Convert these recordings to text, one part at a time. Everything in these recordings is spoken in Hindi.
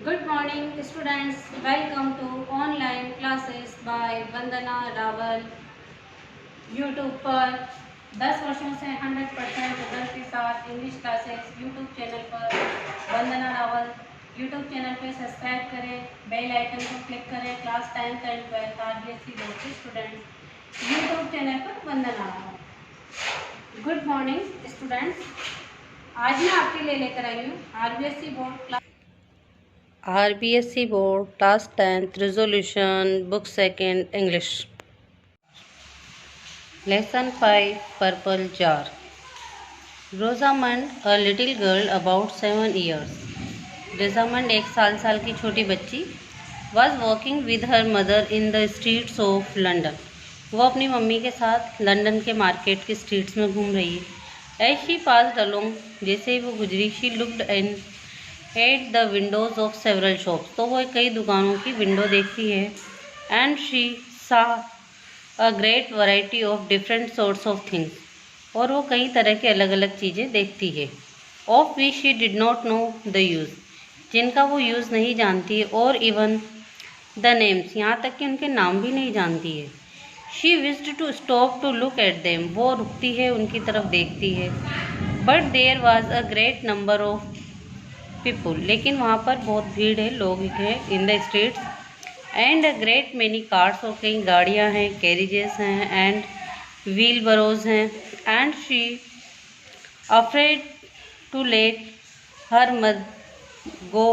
Good morning students, welcome to online classes by Vandana Rawal. YouTube पर 10 वर्षों से 100% रिजल्ट के साथ इंग्लिश क्लासेस यूट्यूब चैनल पर वंदना रावल यूट्यूब चैनल पे सब्सक्राइब करें, बेल आइकन को क्लिक करें। Class 10th and 12th RBSc board के स्टूडेंट्स यूट्यूब चैनल पर वंदना रावल। गुड मॉर्निंग स्टूडेंट्स, आज मैं आपके लिए लेकर आई हूँ RBSc board class RBSc Board Class 10th Resolution Book 2nd English Lesson 5 Purple Jar Rosamond, a little girl about 7 years. Rosamond एक साल की छोटी बच्ची was walking with her mother in the streets of London. वो अपनी मम्मी के साथ लंदन के मार्केट के स्ट्रीट्स में घूम रही है। As she passed along, जैसे ही वो गुजरी, she looked in at the windows of several shops. तो वो कई दुकानों की विंडो देखती है। And she saw a great variety of different sorts of things. और वो कई तरह के अलग अलग चीज़ें देखती है। Of which she did not know the use. जिनका वो यूज़ नहीं जानती है। और even the names, यहाँ तक कि उनके नाम भी नहीं जानती है। She wished to stop to look at them. वो रुकती है, उनकी तरफ देखती है। But there was a great number of people. लेकिन वहाँ पर बहुत भीड़ है, लोग हैं in the streets. And a great many cars, और कई गाड़ियाँ हैं, कैरिजेस हैं, एंड व्हील बरोज हैं। And she afraid to let her go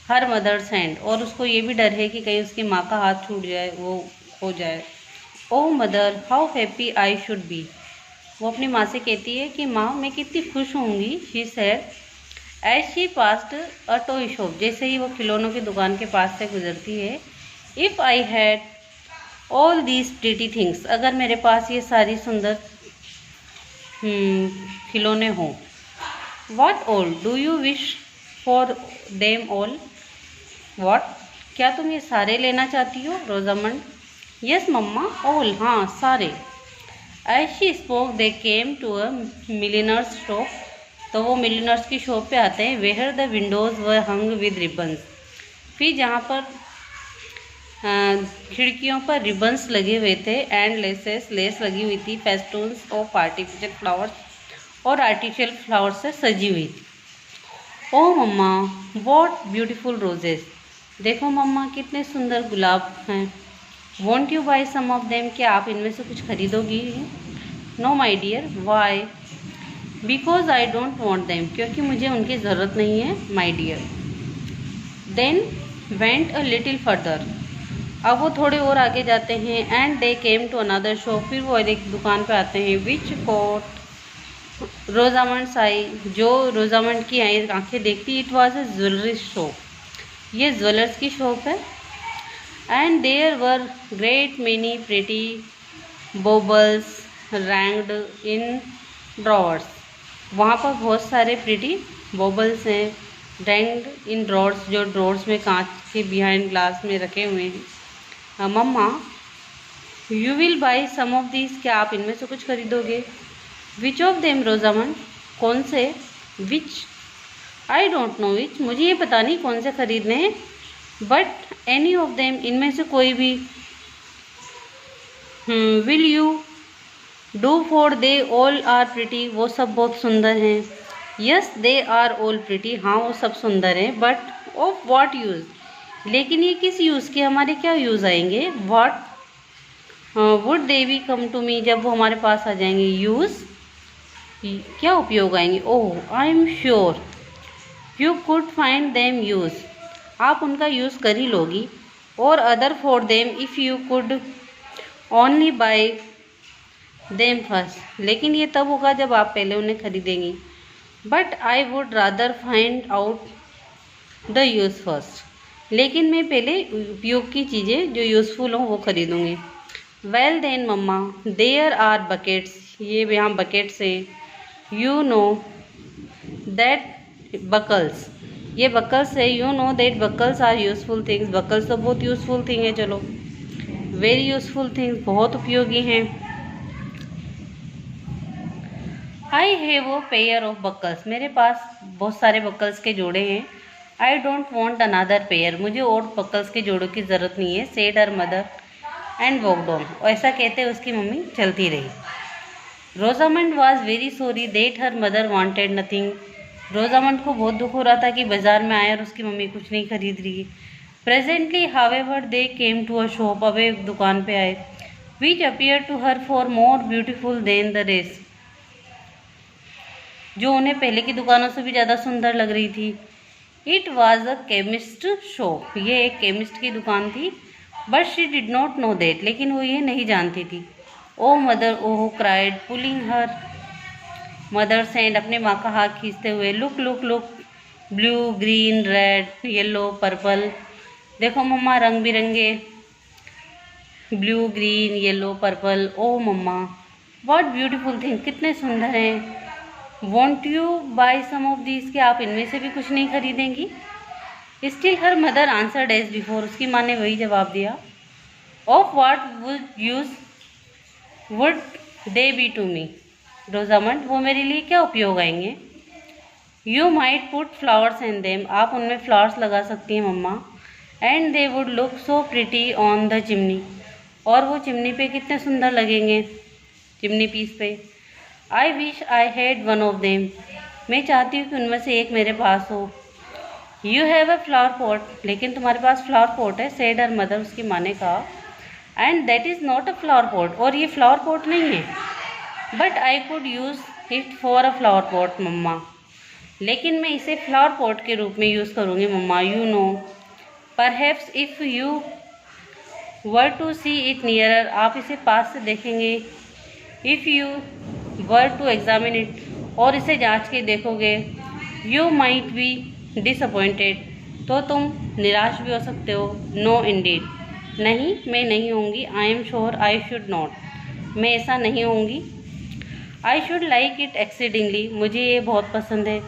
her mother's hand, और उसको ये भी डर है कि कहीं उसकी माँ का हाथ छूट जाए, वो हो जाए। O mother, how happy I should be. वो अपनी माँ से कहती है कि माँ, मैं कितनी खुश होंगी। She said as she passed a toy shop, जैसे ही वो खिलौनों की दुकान के पास से गुजरती है। If I had all these pretty things, अगर मेरे पास ये सारी सुंदर खिलौने हों। What all do you wish for them all. What, क्या तुम ये सारे लेना चाहती हो रोजामंड। यस मम्मा, ऑल, हाँ सारे। As she spoke they came to a milliner's shop, तो वो मिलिनर्स की शॉप पे आते हैं। Where the windows were hung with ribbons, फिर जहाँ पर खिड़कियों पर रिबन्स लगे हुए थे। एंड लेस लगी हुई थी। फेस्टून्स ऑफ आर्टिफिशियल फ्लावर्स, और आर्टिफिशियल फ्लावर्स से सजी हुई थी। O mamma, what beautiful roses, देखो मम्मा कितने सुंदर गुलाब हैं। Want you buy some of them, क्या आप इनमें से कुछ खरीदोगी। No my dear, why. Because I don't want them, क्योंकि मुझे उनकी ज़रूरत नहीं है my dear. Then went a little further, अब वो थोड़े और आगे जाते हैं। And they came to another shop, फिर वो एक दुकान पे आते हैं। विच कोट रोजामंड आई, जो रोजामंड की आंखें देखती। It was a jewellery shop, ये ज्वेलर्स की शॉप है। And there were great many pretty baubles ranked in drawers, वहाँ पर बहुत सारे प्रिटी बॉबल्स हैं रैंक्ड इन ड्रॉर्स, जो ड्रॉर्स में कांच के बिहाइंड ग्लास में रखे हुए हैं। Mamma, you will buy some of these, क्या आप इनमें से कुछ खरीदोगे। विच ऑफ देम रोजामंड, कौन से। विच, आई डोंट नो विच, मुझे ये पता नहीं कौन से खरीदने हैं। बट एनी ऑफ देम, इनमें से कोई भी। Will you do for they all are pretty, वो सब बहुत सुंदर हैं। Yes they are all pretty, हाँ वो सब सुंदर हैं। बट ऑफ व्हाट यूज़, लेकिन ये किस यूज़ के, हमारे क्या यूज़ आएंगे। What would they be come to me, जब वो हमारे पास आ जाएंगे। यूज़, क्या उपयोग आएंगे। Oh I am sure you could find them use, आप उनका यूज़ कर ही लोगी। और other for them if you could only buy them first, लेकिन ये तब होगा जब आप पहले उन्हें खरीदेंगी। But I would rather find out the use first, लेकिन मैं पहले उपयोग की चीज़ें जो यूज़फुल हों वो खरीदूँगी। Well then mamma, there are buckets, ये यहाँ बकेट्स हैं। यू नो दैट बकल्स, ये बकल्स है। You know that buckles are useful things, buckles तो बहुत यूज़फुल थिंग है। चलो, वेरी यूज़फुल थिंग्स, बहुत उपयोगी हैं। I have a pair of buckles, मेरे पास बहुत सारे बकल्स के जोड़े हैं। आई डोंट वॉन्ट अनदर पेयर, मुझे और बकल्स के जोड़ों की ज़रूरत नहीं है, said her mother and walked on. ऐसा कहते उसकी मम्मी चलती रही। Rosamond was very sorry that her mother wanted nothing. Rosamond को बहुत दुख हो रहा था कि बाजार में आए और उसकी मम्मी कुछ नहीं खरीद रही। Presently however they came to a shop, अब एक दुकान पे आए, which appear to her far more beautiful than the rest, जो उन्हें पहले की दुकानों से भी ज़्यादा सुंदर लग रही थी। It was a chemist shop, ये एक केमिस्ट की दुकान थी। But she did not know that, लेकिन वो ये नहीं जानती थी। Oh mother oh cried pulling her mother hand, अपने माँ का हाथ खींचते हुए, look look look, blue green red yellow purple, देखो मम्मा रंग बिरंगे, blue green yellow purple. Oh mamma what beautiful thing, कितने सुंदर हैं। Want you buy some of these, कि आप इनमें से भी कुछ नहीं खरीदेंगी। Still her mother answered as before, उसकी माँ ने वही जवाब दिया। Of what would use would they be to me, Rosamond वो मेरे लिए क्या उपयोग आएंगे। You might put flowers in them, आप उनमें फ्लावर्स लगा सकती हैं mamma. And they would look so pretty on the chimney, और वो चिमनी पे कितने सुंदर लगेंगे, चिमनी पीस पे। I wish I had one of them, मैं चाहती हूँ कि उनमें से एक मेरे पास हो। You have a flower pot, लेकिन तुम्हारे पास फ्लावर पॉट है, सेड हर मदर, उसकी माँ ने कहा। And that is not a flower pot, और ये फ्लावर पॉट नहीं है। But I could use it for a flower pot mamma, लेकिन मैं इसे फ्लावर पॉट के रूप में यूज़ करूँगी mamma. You know perhaps if you were to see it nearer, आप इसे पास से देखेंगे। If you were to examine it, और इसे जांच के देखोगे। यू माइट बी डिसअपॉइंटेड, तो तुम निराश भी हो सकते हो। नो इंडीड, नहीं मैं नहीं होंगी। I am sure I should not, मैं ऐसा नहीं होंगी। I should like it exceedingly, मुझे ये बहुत पसंद है।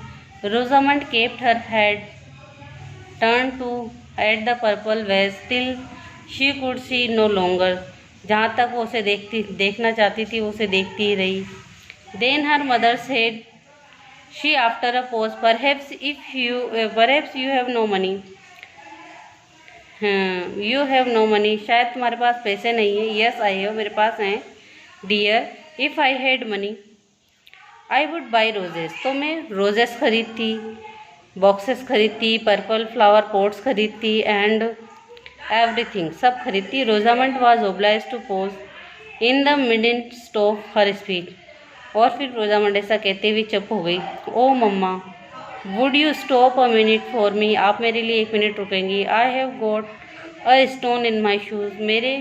Rosamond kept her head turn to at the purple vase till she could see no longer, जहाँ तक वो उसे देखना चाहती थी वो उसे देखती ही रही। Then her mother said she after a pause, perhaps you have no money, you have no money, शायद तुम्हारे पास पैसे नहीं है। यस आई हैव, मेरे पास हैं। Dear if I had money I would buy roses, तो मैं रोजेस खरीदती, बॉक्सेस खरीदती, पर्पल फ्लावर पॉट्स खरीदती, एंड एवरीथिंग, सब खरीदती। Rosamond was oblige to pause in the midst of her speech, और फिर रोजामंड ऐसा कहते हुए चुप हो गई। Oh mamma would you stop a minute for me, आप मेरे लिए 1 मिनट रुकेंगी। I have got a stone in my shoes, मेरे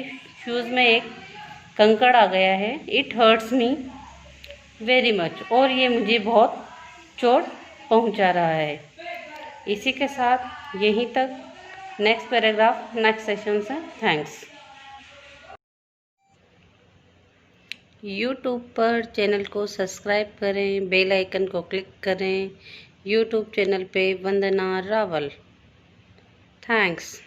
शूज़ में एक कंकड़ आ गया है। It hurts me very much, और ये मुझे बहुत चोट पहुंचा रहा है। इसी के साथ यहीं तक, नेक्स्ट पैराग्राफ नेक्स्ट सेशन से। थैंक्स। यूट्यूब पर चैनल को सब्सक्राइब करें, बेल आइकन को क्लिक करें। यूट्यूब चैनल पे वंदना रावल। थैंक्स।